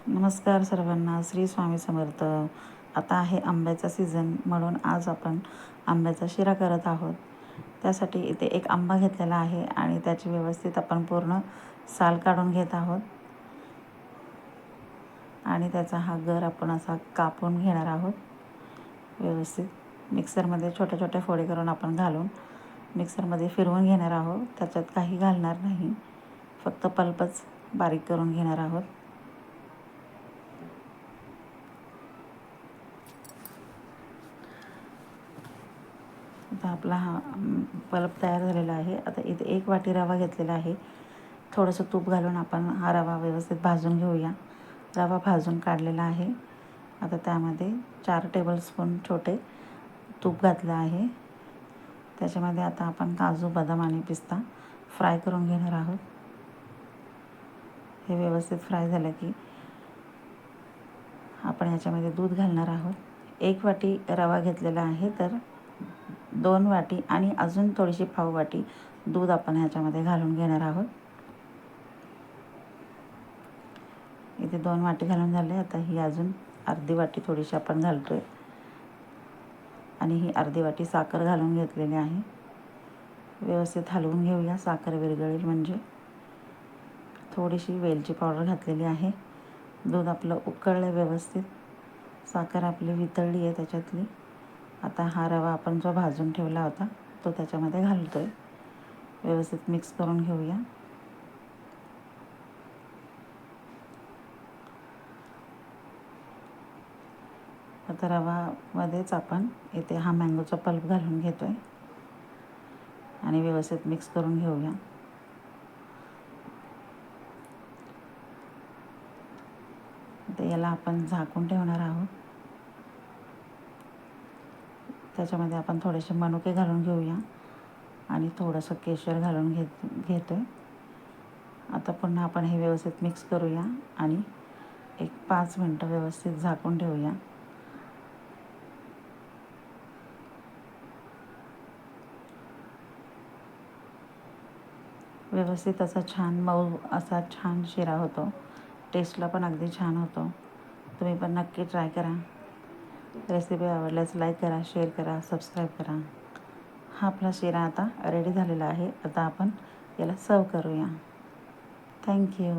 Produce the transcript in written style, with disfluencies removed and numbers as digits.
नमस्कार सर्वांना, श्री स्वामी समर्थ. आता आहे आंब्याचा सीझन, म्हणून आज आपण आंब्याचा शिरा करत आहोत. त्यासाठी इथे एक आंबा घेतलेला आहे आणि त्याची व्यवस्थित आपण पूर्ण साल काढून घेत आहोत आणि त्याचा हा गर आपण असा कापून घेणार आहोत. व्यवस्थित मिक्सरमध्ये छोट्या छोट्या फोडी करून आपण घालून मिक्सरमध्ये फिरवून घेणार आहोत. त्याच्यात काही घालणार नाही, फक्त पल्पच बारीक करून घेणार आहोत. आता आपला हा पल्प तयार झालेला आहे. आता इथे 1 वाटी रवा घेतलेला आहे. थोडंसं तूप घालून आपण हा रवा व्यवस्थित भाजून घेऊया. रवा भाजून काढलेला आहे. आता त्यामध्ये 4 टेबलस्पून छोटे तूप घातलं आहे. त्याच्यामध्ये आता आपण काजू, बदाम आणि पिस्ता फ्राय करून घेणार आहोत. हे व्यवस्थित फ्राय झालं की आपण याच्यामध्ये दूध घालणार आहोत. 1 वाटी रवा घेतलेला आहे, तर 2 वाटी आणि अजून थोडीशी पाव वाटी दूध आपण ह्याच्यामध्ये घालून घेणार आहोत. इथे 2 वाटी घालून झाले. आता ही अजून अर्धी वाटी थोडीशी आपण घालतोय आणि ही अर्धी वाटी साखर घालून घेतलेली आहे. व्यवस्थित हलवून घेऊया. साखर विरघळेल म्हणजे. थोडीशी वेलची पावडर घातलेली आहे. दूध आपलं उकळलं व्यवस्थित. साखर आपली वितळली आहे त्याच्यातली. आता हा रवा आपण जो भाजून ठेवला होता तो त्याच्यामध्ये घालतोय. व्यवस्थित मिक्स करून घेऊया. आता रवामध्येच आपण इथे हा मँगोचा पल्प घालून घेतोय आणि व्यवस्थित मिक्स करून घेऊया. आता याला आपण झाकून ठेवणार आहोत. त्याच्यामध्ये आपण थोडेसे मनुके घालून घेऊया आणि थोडंसं केशर घालून घेतोय. आता पुन्हा आपण हे व्यवस्थित मिक्स करूया आणि एक 5 मिनटं व्यवस्थित झाकून ठेवूया. व्यवस्थित असा छान मऊ असा छान शिरा होतो. टेस्टला पण अगदी छान होतो. तुम्ही पण नक्की ट्राय करा. रेसिपी आवडल्यास लाईक करा, शेअर करा, सबस्क्राईब करा. हा आपला शिरा आता रेडी झालेला आहे. आता आपण याला सर्व करूया. थँक्यू.